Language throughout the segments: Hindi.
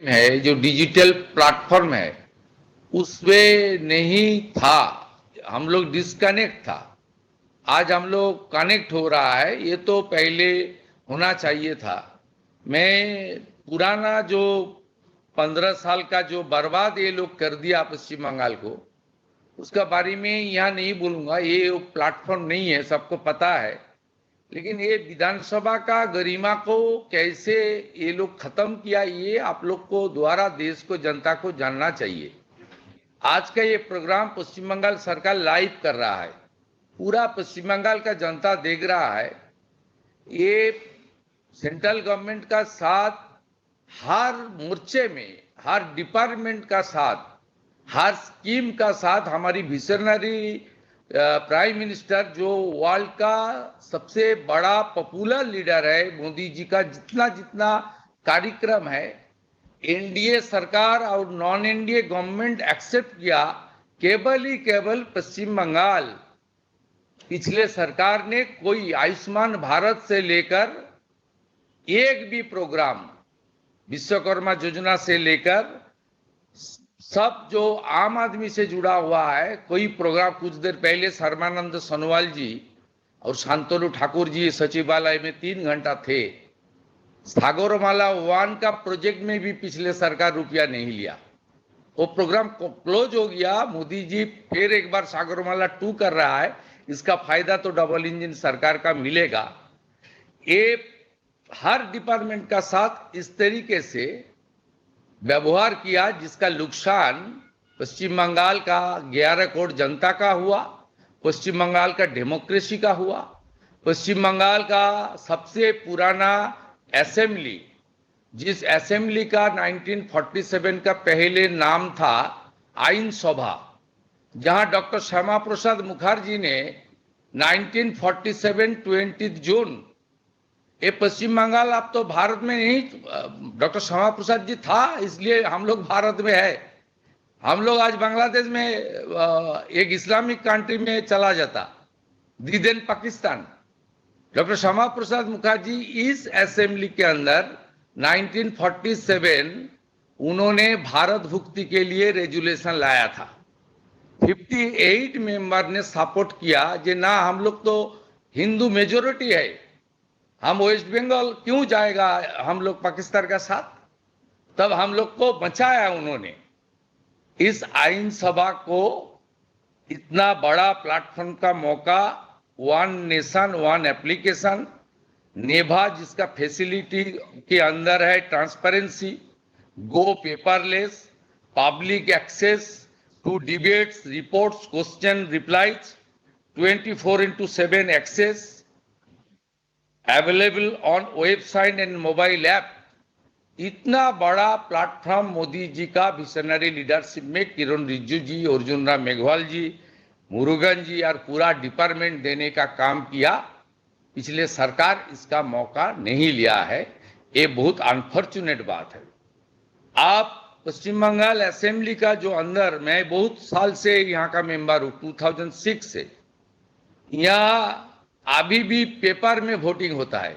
है जो डिजिटल प्लेटफॉर्म है उसमें नहीं था, हम लोग डिस्कनेक्ट था। आज हम लोग कनेक्ट हो रहा है, ये तो पहले होना चाहिए था। मैं पुराना जो 15 साल का जो बर्बाद ये लोग कर दिया पश्चिम बंगाल को, उसका बारे में यहाँ नहीं बोलूंगा, ये प्लेटफॉर्म नहीं है, सबको पता है। लेकिन ये विधानसभा का गरिमा को कैसे ये लोग खत्म किया, ये आप लोग को द्वारा देश को जनता को जानना चाहिए। आज का ये प्रोग्राम पश्चिम बंगाल सरकार लाइव कर रहा है, पूरा पश्चिम बंगाल का जनता देख रहा है। ये सेंट्रल गवर्नमेंट का साथ हर मोर्चे में, हर डिपार्टमेंट का साथ, हर स्कीम का साथ हमारी विजनरी प्राइम मिनिस्टर जो वर्ल्ड का सबसे बड़ा पॉपुलर लीडर है, मोदी जी का जितना जितना कार्यक्रम है एनडीए सरकार और नॉन एनडीए गवर्नमेंट एक्सेप्ट किया। केवल ही केवल पश्चिम बंगाल, पिछले सरकार ने कोई आयुष्मान भारत से लेकर एक भी प्रोग्राम, विश्वकर्मा योजना से लेकर सब जो आम आदमी से जुड़ा हुआ है कोई प्रोग्राम, कुछ देर पहले सर्बानंद सोनोवाल जी और शांतनु ठाकुर जी सचिवालय में 3 घंटा थे। सागरमाला 1 का प्रोजेक्ट में भी पिछले सरकार रुपया नहीं लिया, वो प्रोग्राम क्लोज हो गया। मोदी जी फिर एक बार सागरमाला 2 कर रहा है, इसका फायदा तो डबल इंजन सरकार का मिलेगा। ये हर डिपार्टमेंट का साथ इस तरीके से व्यवहार किया जिसका नुकसान पश्चिम बंगाल का 11 करोड़ जनता का हुआ, पश्चिम बंगाल का डेमोक्रेसी का हुआ, पश्चिम बंगाल का सबसे पुराना असेंबली, जिस असेंबली का 1947 का पहले नाम था आइन सभा, जहां डॉक्टर श्यामा प्रसाद मुखर्जी ने 1947 20 जून, ये पश्चिम बंगाल अब तो भारत में नहीं, डॉक्टर श्यामा प्रसाद जी था इसलिए हम लोग भारत में है। हम लोग आज बांग्लादेश में एक इस्लामिक कंट्री में चला जाता, दीदेन पाकिस्तान। डॉक्टर श्यामा प्रसाद मुखर्जी इस असेंबली के अंदर 1947 उन्होंने भारत भुक्ति के लिए रेजुलेशन लाया था। 58 मेंबर ने सपोर्ट किया जे ना, हम लोग तो हिंदू मेजोरिटी है, हम वेस्ट बंगाल क्यों जाएगा हम लोग पाकिस्तान का साथ। तब हम लोग को बचाया उन्होंने। इस आइन सभा को इतना बड़ा प्लेटफॉर्म का मौका, one nation one application, NeVA जिसका फैसिलिटी के अंदर है transparency, go paperless, public access to debates, reports, question replies, 24/7 access available on website and mobile app. इतना बड़ा प्लेटफॉर्म मोदी जी का विजनरी लीडरशिप में किरण रिजिजू जी, अर्जुन राम मेघवाल जी, मुरुगन जी और पूरा डिपार्टमेंट देने का काम किया। पिछले सरकार इसका मौका नहीं लिया है, ये बहुत अनफॉर्चुनेट बात है। आप पश्चिम बंगाल असेंबली का जो अंदर, मैं बहुत साल से यहाँ का मेंबर हूँ, 2006 से, यहाँ अभी भी पेपर में वोटिंग होता है,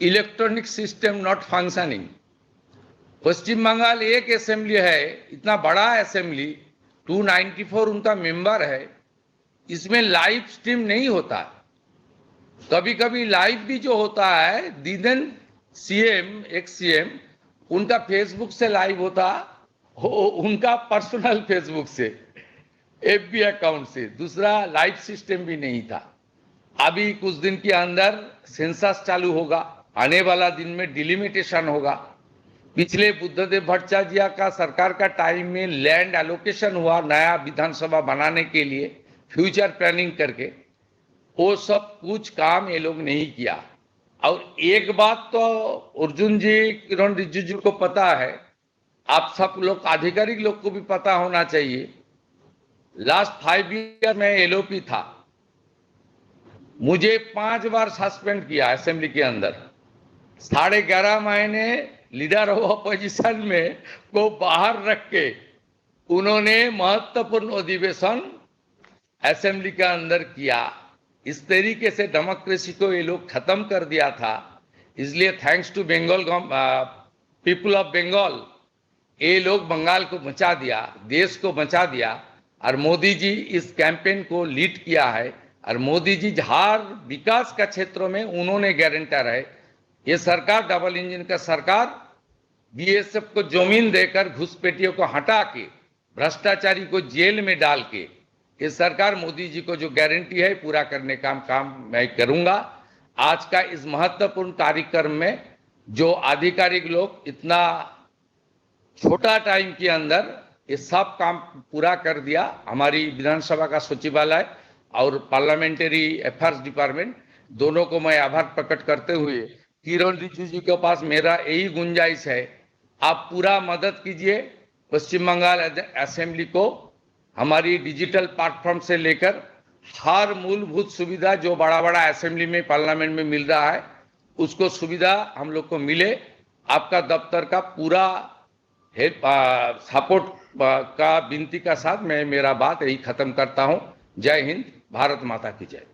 इलेक्ट्रॉनिक सिस्टम नॉट फंक्शनिंग। पश्चिम बंगाल एक असेंबली है, इतना बड़ा असेंबली, 294 उनका मेंबर है, इसमें लाइव स्ट्रीम नहीं होता। कभी कभी लाइव भी जो होता है, दीदन सीएम, एक्स सीएम, उनका फेसबुक से लाइव होता, उनका पर्सनल फेसबुक से, एफबी अकाउंट से, दूसरा लाइव सिस्टम भी नहीं था। अभी कुछ दिन के अंदर सेंसस चालू होगा, आने वाला दिन में डिलिमिटेशन होगा। पिछले बुद्धदेव भट्टाचार्य का सरकार का टाइम में लैंड एलोकेशन हुआ नया विधानसभा बनाने के लिए, फ्यूचर प्लानिंग करके, वो सब कुछ काम ये लोग नहीं किया। और एक बात तो अर्जुन जी, किरण रिजिजू को पता है, आप सब लोग आधिकारिक लोग को भी पता होना चाहिए, लास्ट 5 ईयर में एलओपी था, मुझे 5 बार सस्पेंड किया असेंबली के अंदर। 11.5 महीने लीडर ऑफ अपोजिशन में को बाहर रख के उन्होंने महत्वपूर्ण अधिवेशन असेंबली के अंदर किया। इस तरीके से डेमोक्रेसी को ये लोग खत्म कर दिया था। इसलिए thanks to Bengal people of Bengal, ये लोग बंगाल को बचा दिया, देश को बचा दिया, और मोदी जी इस कैंपेन को लीड किया है। और मोदी जी हर विकास का क्षेत्रों में उन्होंने गारंटर है। ये सरकार डबल इंजन का सरकार बीएसएफ को जमीन देकर घुसपैठियों को हटा के भ्रष्टाचारी को जेल में डाल के ये सरकार मोदी जी को जो गारंटी है पूरा करने का काम मैं करूंगा। आज का इस महत्वपूर्ण कार्यक्रम में जो आधिकारिक लोग इतना छोटा टाइम के अंदर ये सब काम पूरा कर दिया, हमारी विधानसभा का सचिवालय और पार्लियामेंट्री अफेयर्स डिपार्टमेंट दोनों को मैं आभार प्रकट करते हुए किरण रिजिजू जी के पास मेरा यही गुंजाइश है, आप पूरा मदद कीजिए पश्चिम बंगाल असेंबली को हमारी डिजिटल प्लेटफॉर्म से लेकर हर मूलभूत सुविधा जो बड़ा बड़ा असेंबली में पार्लियामेंट में मिल रहा है उसको सुविधा हम लोग को मिले। आपका दफ्तर का पूरा सपोर्ट का विनती का साथ मैं मेरा बात यही खत्म करता हूं। जय हिंद, भारत माता की जय।